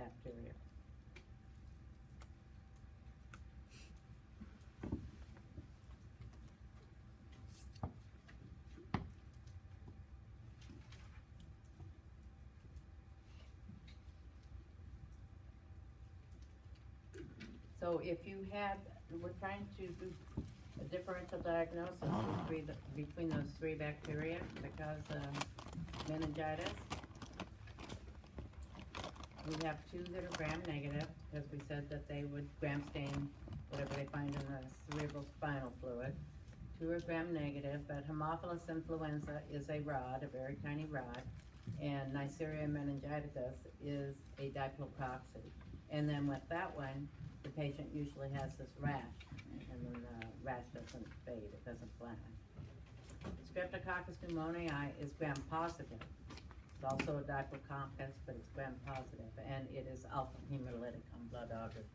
bacteria. So if you have, we're trying to do a differential diagnosis between those three bacteria that cause meningitis. We have two that are gram-negative, because we said that they would gram stain whatever they find in the cerebral spinal fluid. Two are gram-negative, but Haemophilus influenza is a rod, a very tiny rod, and Neisseria meningitis is a diplococci. And then with that one, the patient usually has this rash, and then the rash doesn't fade, it doesn't flash. Streptococcus pneumoniae is gram-positive. It's also a diplococcus, but it's gram-positive, and it is alpha hemolytic on blood agar.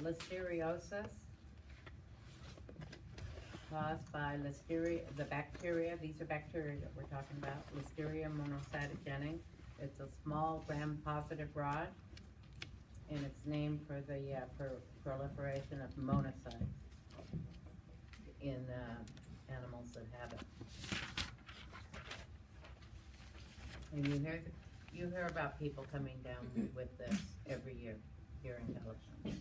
Listeriosis, caused by Listeria, the bacteria, these are bacteria that we're talking about, Listeria monocytogenes. It's a small gram-positive rod, and it's named for the proliferation of monocytes in animals that have it. And you hear about people coming down with this every year here in California.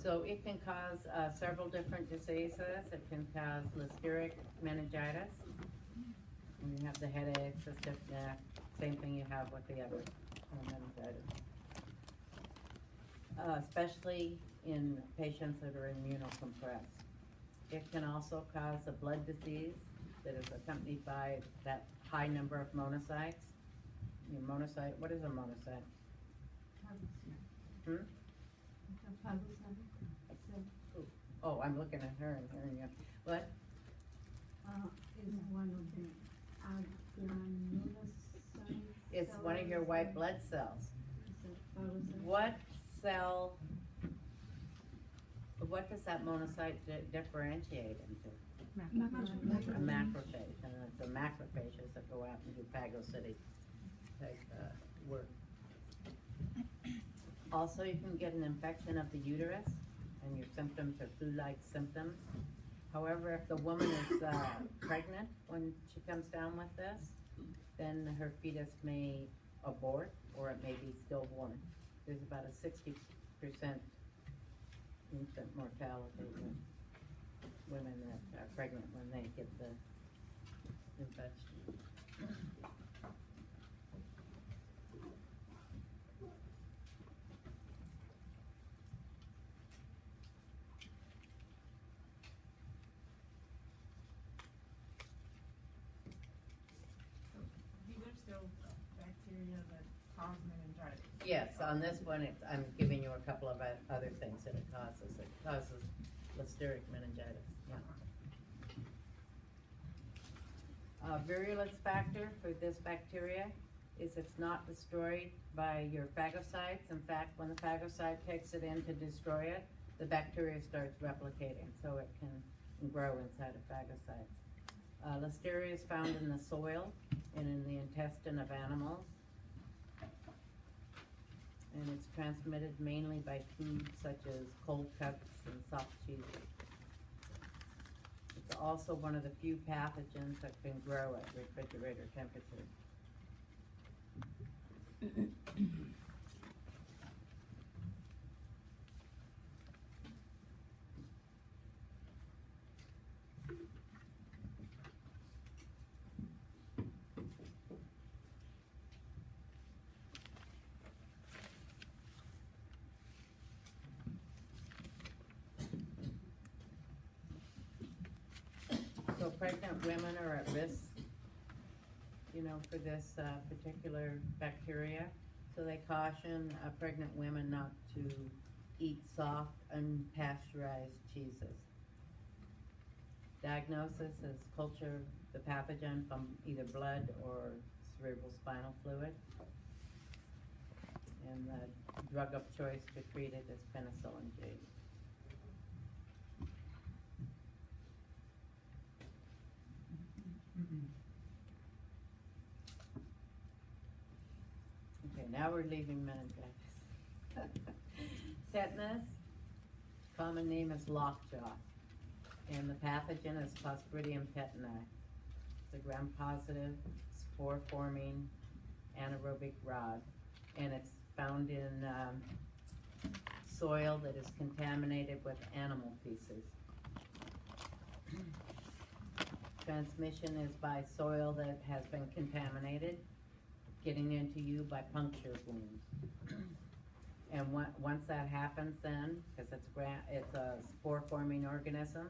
So it can cause several different diseases. It can cause Listeric meningitis. And you have the headaches, the stiff neck, same thing you have with the other meningitis. Especially in patients that are immunocompressed. It can also cause a blood disease that is accompanied by that high number of monocytes. What is a monocyte? Hmm? Oh, I'm looking at her and hearing you. What? Is one of the granulocytes. It's one of your white blood cells. What cell, what does that monocyte differentiate into? A macrophage, and it's the macrophages that go out and do phagocytic type work. Also, you can get an infection of the uterus, and your symptoms are flu-like symptoms. However, if the woman is pregnant when she comes down with this, then her fetus may abort, or it may be stillborn. There's about a 60% infant mortality in women that are pregnant when they get the infection. Bacteria that cause meningitis. Yes, on this one, I'm giving you a couple of other things that it causes. It causes Listeric meningitis, yeah. Virulence factor for this bacteria is it's not destroyed by your phagocytes. In fact, when the phagocyte takes it in to destroy it, the bacteria starts replicating, so it can grow inside of phagocytes. Listeria is found in the soil and in the intestine of animals. And it's transmitted mainly by food such as cold cuts and soft cheese. It's also one of the few pathogens that can grow at refrigerator temperature. So pregnant women are at risk, for this particular bacteria. So they caution pregnant women not to eat soft, unpasteurized cheeses. Diagnosis is culture the pathogen from either blood or cerebral spinal fluid. And the drug of choice to treat it is penicillin G. now we're leaving meningitis. Tetanus, common name is lockjaw, and the pathogen is Clostridium tetani. It's a gram-positive, spore-forming anaerobic rod, and it's found in soil that is contaminated with animal feces. Transmission is by soil that has been contaminated, getting into you by puncture wounds. And once that happens then, because it's a spore-forming organism,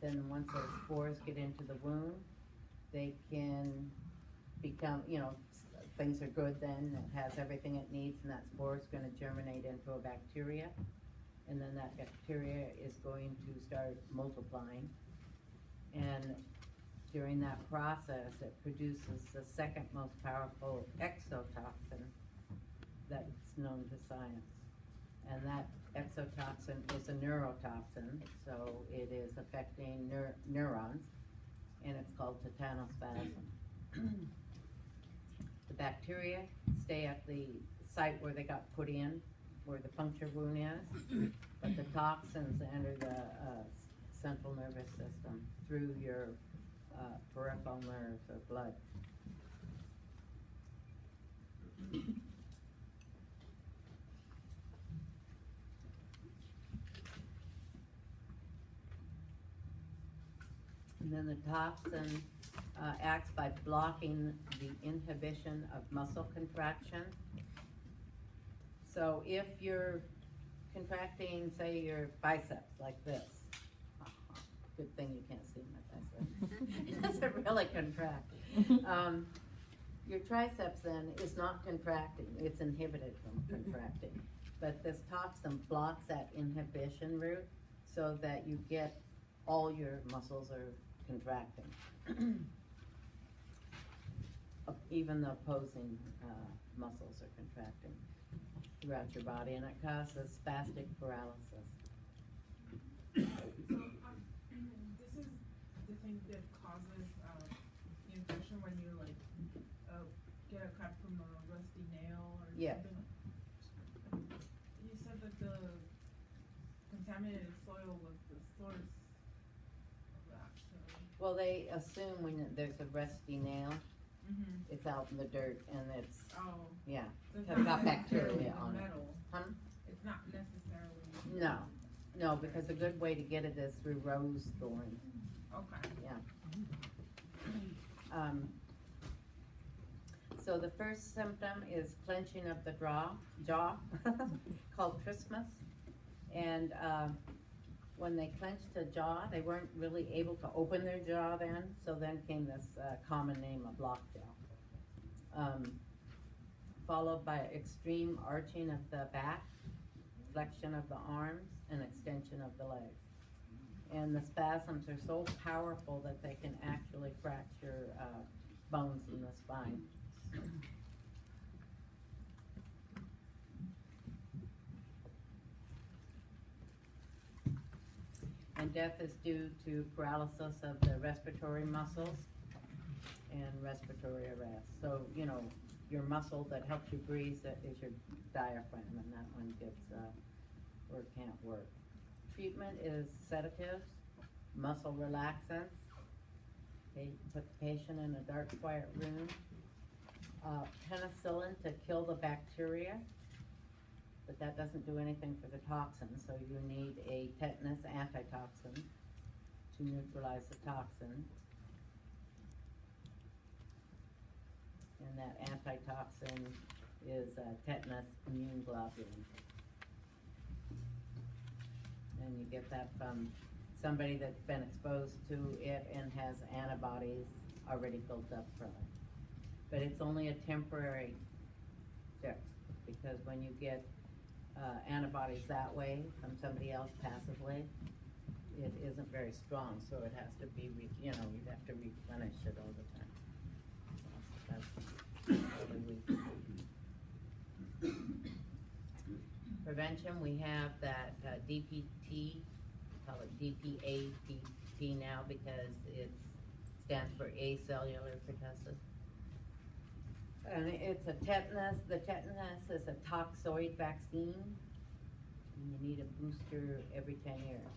then once those spores get into the wound, they can become, things are good then, it has everything it needs, and that spore is going to germinate into a bacteria, and then that bacteria is going to start multiplying. And during that process, it produces the second most powerful exotoxin that's known to science. And that exotoxin is a neurotoxin, so it is affecting neurons, and it's called tetanospasm. The bacteria stay at the site where they got put in, where the puncture wound is, but the toxins enter the central nervous system through your peripheral nerves or blood. And then the toxin acts by blocking the inhibition of muscle contraction. So if you're contracting, say, your biceps like this, good thing you can't see my bicep. It doesn't really contract. Your triceps then is not contracting, it's inhibited from contracting. But this toxin blocks that inhibition route so that you get all your muscles are contracting. Even the opposing muscles are contracting throughout your body, and it causes spastic paralysis. So, this is the thing that causes the infection when you get a cut from a rusty nail or Yeah. something. You said that the contaminated soil was the source of that. So. Well, they assume when there's a rusty nail, Mm-hmm. it's out in the dirt, and it's, Oh. yeah, So it's have not got bacteria necessarily on the it. metal. Huh? It's not necessarily. No, because a good way to get it is through rose thorns. Okay. So the first symptom is clenching of the jaw, called trismus. And when they clenched the jaw, they weren't really able to open their jaw then, so then came this common name of lockjaw. Followed by extreme arching of the back, flexion of the arms, and extension of the legs. And the spasms are so powerful that they can actually fracture bones in the spine. And death is due to paralysis of the respiratory muscles and respiratory arrest. So, your muscle that helps you breathe is your diaphragm, and that one gets or can't work. Treatment is sedatives, muscle relaxants. They put the patient in a dark, quiet room. Penicillin to kill the bacteria, but that doesn't do anything for the toxin, so you need a tetanus antitoxin to neutralize the toxin. And that antitoxin is tetanus immune globulin. And you get that from somebody that's been exposed to it and has antibodies already built up from it. But it's only a temporary fix, because when you get antibodies that way from somebody else passively, it isn't very strong, so it has to be, you'd have to replenish it all the time. That's really weak. Prevention, we have that DPT, call it DPAPP now because it stands for acellular pertussis. And it's a tetanus, the tetanus is a toxoid vaccine, and you need a booster every 10 years.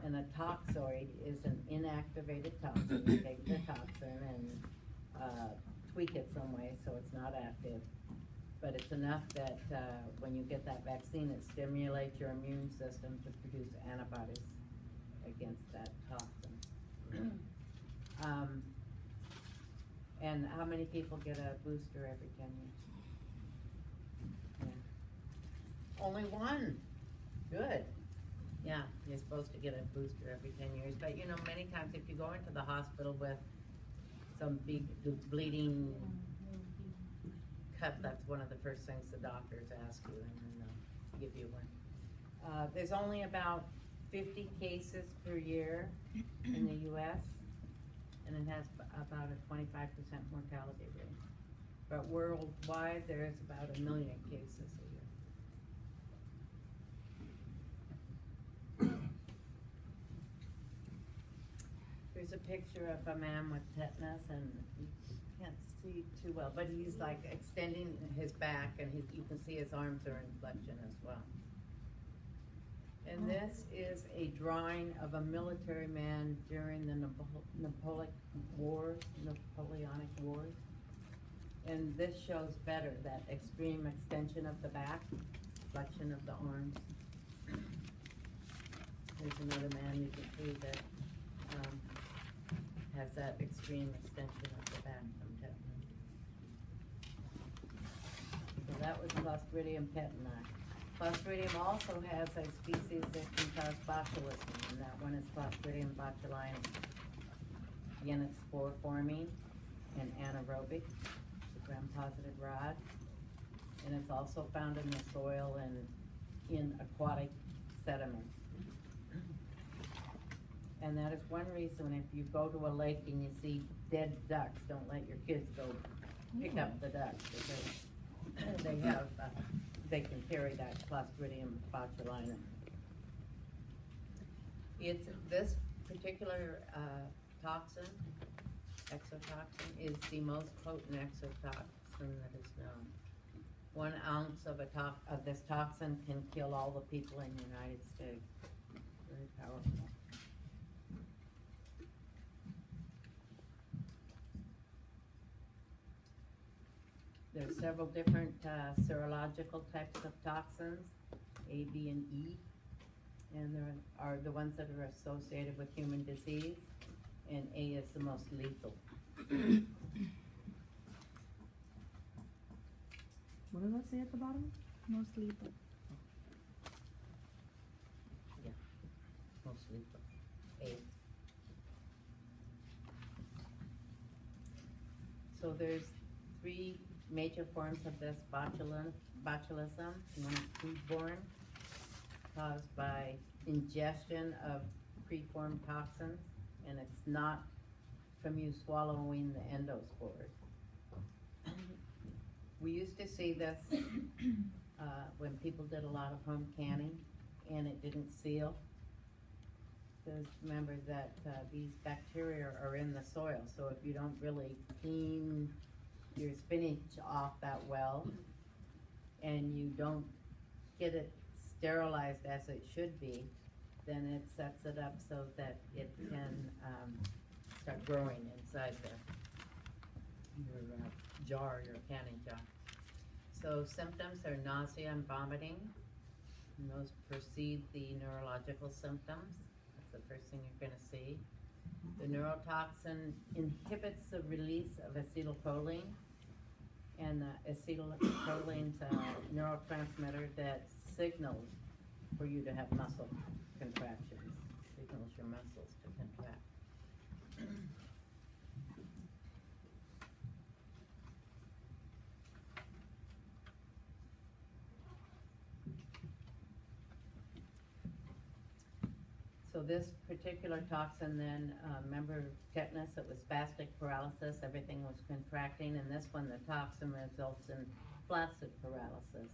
And a toxoid is an inactivated toxin. You take the toxin and tweak it some way so it's not active. But it's enough that when you get that vaccine, it stimulates your immune system to produce antibodies against that toxin. And how many people get a booster every 10 years? Yeah. Only one. Good. Yeah, you're supposed to get a booster every 10 years. But you know, many times if you go into the hospital with some big bleeding cut, that's one of the first things the doctors ask you, and then they'll give you one. There's only about 50 cases per year in the US, and it has about a 25% mortality rate. But worldwide, there's about 1 million cases a year. Here's a picture of a man with tetanus, and you can't see too well, but he's like extending his back, and you can see his arms are in flexion as well. And this is a drawing of a military man during the Napoleonic Wars. And this shows better that extreme extension of the back, flexion of the arms. There's another man you can see that has that extreme extension of the back from tetanus. So that was Clostridium tetani. Clostridium also has a species that can cause botulism, and that one is Clostridium botulinum. Again, it's spore forming and anaerobic. It's a gram-positive rod, and it's also found in the soil and in aquatic sediments. And that is one reason if you go to a lake and you see dead ducks, don't let your kids go pick up the ducks, because they can carry that Clostridium botulinum. It's this particular toxin, exotoxin, is the most potent exotoxin that is known. 1 ounce of this toxin can kill all the people in the United States. Very powerful. There's several different serological types of toxins, A, B, and E, and there are the ones that are associated with human disease, and A is the most lethal. What does that say at the bottom? Most lethal. Yeah, most lethal. A. So there's 3 major forms of this botulism. One is foodborne, caused by ingestion of preformed toxins, and it's not from you swallowing the endospores. We used to see this when people did a lot of home canning and it didn't seal. Because remember that these bacteria are in the soil, so if you don't really clean your spinach off that well and you don't get it sterilized as it should be, then it sets it up so that it can start growing inside your jar, your canning jar. So symptoms are nausea and vomiting, and those precede the neurological symptoms. That's the first thing you're going to see. The neurotoxin inhibits the release of acetylcholine, and acetylcholine's a neurotransmitter that signals for you to have muscle contractions, signals your muscles to contract. So this particular toxin then, remember tetanus, it was spastic paralysis, everything was contracting, and this one, the toxin results in flaccid paralysis.